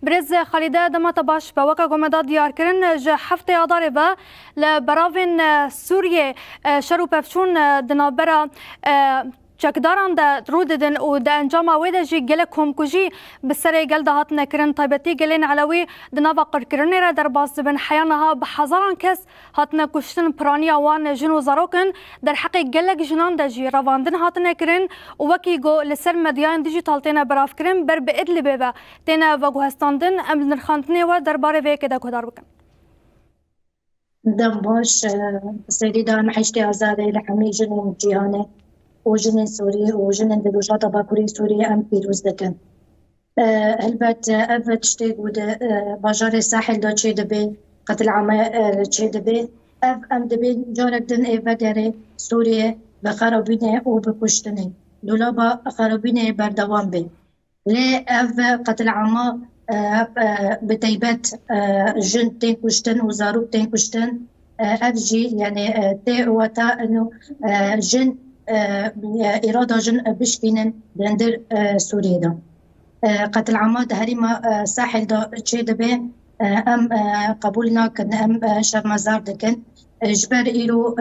برز خالده دمت باش به وکا گمدا دیار کرن ج هفته آداره و لبراوین سوریه شروع پفچون دنابرا چکداران ده رو ددن و ده انجام آویده جی گل کمکوژی بسر گل دهات نکرن طایبتی گلین علوی دناوا قرکرنی را در باز بن حیانها به هزاران کس هات نکشتن پرانی آوان جن و زاروکن در حق گلک جنان ده جی رواندن هات نکرن و وکی گو لسر مدیان دیجیتال تینا براف کرن بر به ادلی و تینا و گوهستاندن ام نرخاندنی و در باره وی که ده کدار بکن. دم باش سری دام حشتی آزاده لحمی جنین جیانه و جنین سوریه و جنین دلوشات باکوری سوریه ام پیروز دکن. البته افت شتی بود باجار ساحل دا چه دبی قتل عام چه دبی ام دبی جارک دن ایوگره سوریه بخرابینه و بکشتنه دولابا خرابینه بردوام بی لی اف قتل عام بتيبات جن تين كشتن وزاروب تين كشتن أفجي يعني تي وتا إنه جن إرادة جن بشكينن بندر سوريا دا قتل عماد هريما ساحل دا شيء دبي أم قبولنا كن أم شرمزار دكن جبر إيرو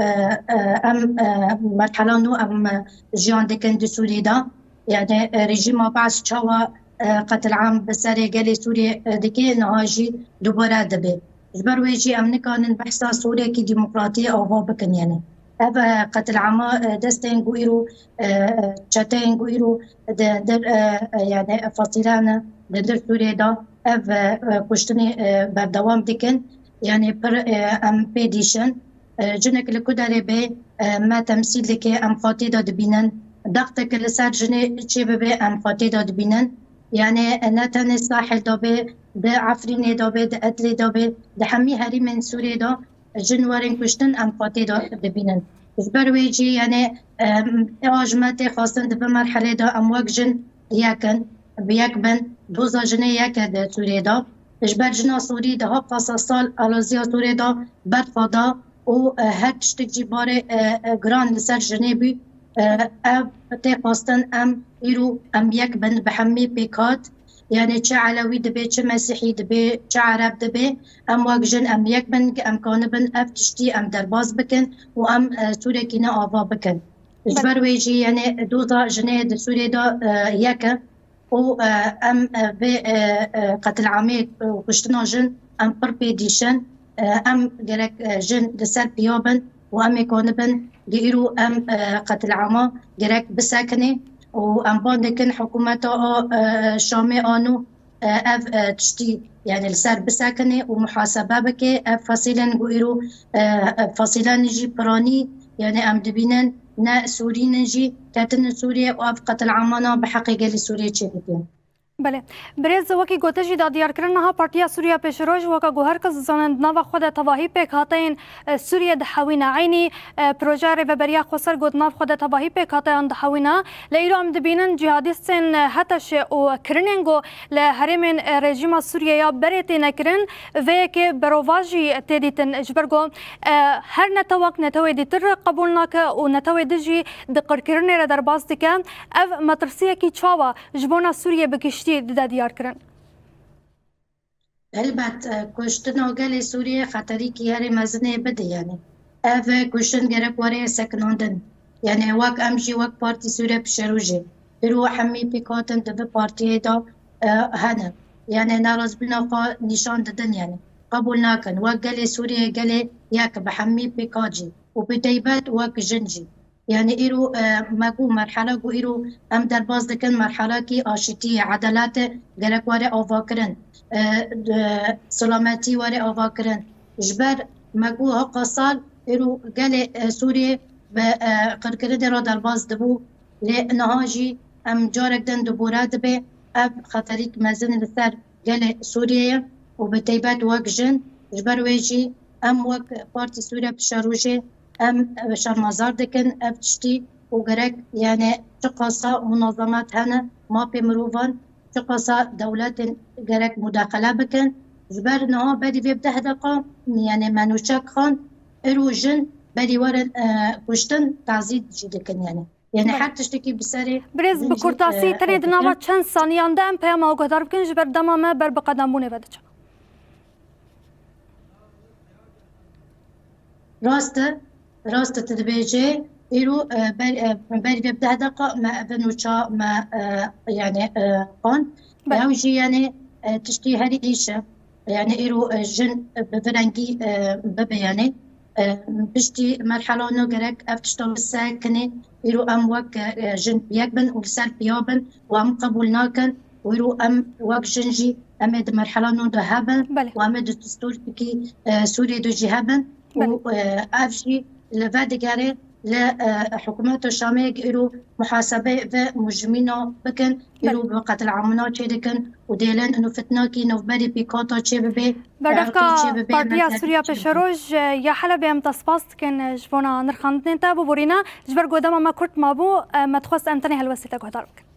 أم مرحلة نو أم جيان دكن دي سوريا دا يعني رجيم بعض شوا قتل عام بسر قال سوريا دكي نهاجي دوباره دبي جبر ويجي ام نكان بحثا سوريا كي ديمقراطيه او بكن يعني هذا قتل عام دستين غويرو تشاتين غويرو در يعني فصيلان در سوريا دا اف كشتني بردوام دكن يعني بر ام بيديشن جنك لكداري بي ما تمثيل لك ام خاطي دا دبينن ضغطك لسر جني تشي بي ام خاطي دا دبينن يعني نتن الساحل دابه ده عفرين دابه ده أدلي دابه ده حمي هري من سوريا دا جنوارين كشتن أم فاتي دا دبينن جبر ويجي يعني أجمعتي خاصة ده بمرحلة دا أمواج جن يكن بيكبن دوزا جني يكن ده سوريا دا جبر جنا سوري ده هاب فصاصال ألازيا سوريا دا برفادا و هر تشتكي باره جران لسر جنيبي تي خاصة أم إيرو أم يكبن بحمي بيكات يعني تش علوي دبي تش مسيحي دبي تش عرب دبي أم واجن أم يكبن أم كانبن أف تشتي أم درباز بكن وأم سوريا كنا آفا بكن جبر ويجي يعني دوزا جنيه سوريا دا يكن و أم بقتل عامي وكشتنا جن أم بربيديشن أم جرك جن لسر بيابن وأم يكانبن لإيرو أم قتل عاما جرك بسكنه وأم باندكن حكومته شامي آنو أف تشتي يعني السر بسكنه ومحاسبة بكي أف فصيلا غيرو فصيلا نجي براني يعني أم دبينن نا سوري نجي كاتن سوريا وأف قتل عامانا بحقيقة لسوريا تشيكتين بله برز وکی گوتجی دا دیار کرنها پارتیا سوریا پیشروج وکا گوهر کس زنند نوا خود تواهی پیک هاتین سوریا دحوینا عینی پروژه ریوبریا خسر گوت ناف خود تواهی پیک هاتین دحوینا لیرو ام دبینن جهادیستن هتش و کرننگو لهرمن رژیم سوریا یا برتی نکرن و که برواجی تدیتن جبرگو هر نتوک نتوی دیتر قبول ناک و نتوی دجی دقر کرنی را در باز دکن او مترسیه کی چاوا جبونا سوریا بکشتی ده دیار کرن البته کشتن آگل سوریه خطری که هر مزنه بده يعني اف کشتن گرک واره سکناندن يعني وقت امشي وقت بارتي سوريا بشروجي برو حمي بيكاتن دب بارتي دا هنا يعني ناراز بناقا نشان ددن يعني قبول ناكن وقت قال سوريا قال ياك بحمي بيكاجي وبديبات وقت جنجي يعني إيرو ماكو مرحلة كو إيرو أم درباز دكن مرحلة كي آشتي عدالات جرك واري أوفاكرن سلامتي واري أوفاكرن جبر ماكو هقصال إيرو قال سوريا بقرقرة را درباز دبو لنهاجي أم جارك دن دبورات بي أب خطريك مازن لثار قال سوريا وبتيبات واقجن جبر ويجي أم وق بارتي سوريا بشاروجي ام شرمزار دكن افتشتي وغرق يعني تقاصا منظمات هنا ما بمروفان تقاصا دولات غرق مداخله بكن جبر نها بدي في بده دقا يعني منوشك خان اروجن بدي ورن كشتن تعزيد جدكن يعني يعني حتى تشتكي بسري برز بکورتاسی ترید نوا چند ثانیان ده ام پیام او گذار بکن جبر دمامه بر بقدمونه بدچ راست تدبيجي إيرو بل ببدأ دقة ما بنوشا ما يعني قان بهوجي يعني تشتي هذه إيشة يعني إيرو جن بفرنجي بب يعني بشتي مرحلة نوجرك أفتشتغل الساكنة إيرو أم وك جن بيكبن وكسر بيابن وأم قبولناكن ويرو أم وك جنجي أمد مرحلة نو دهبن وأمد تستور بكي سوريا دو جهبن وأفشي لفادقاري لحكومات الشامية إيرو محاسبة ومجرمين بكن إيرو بقتل عمنا شيدكن وديلن إنه فتناكي إنه ببري بيكاتا شيببي بردفكا برديا سوريا بشروج يا حلبي ام تصفاست كن جبونا نرخاندن تابو بورينا جبر قدام ما كرت مابو ما تخص أمتني هالوسيطة قهدارك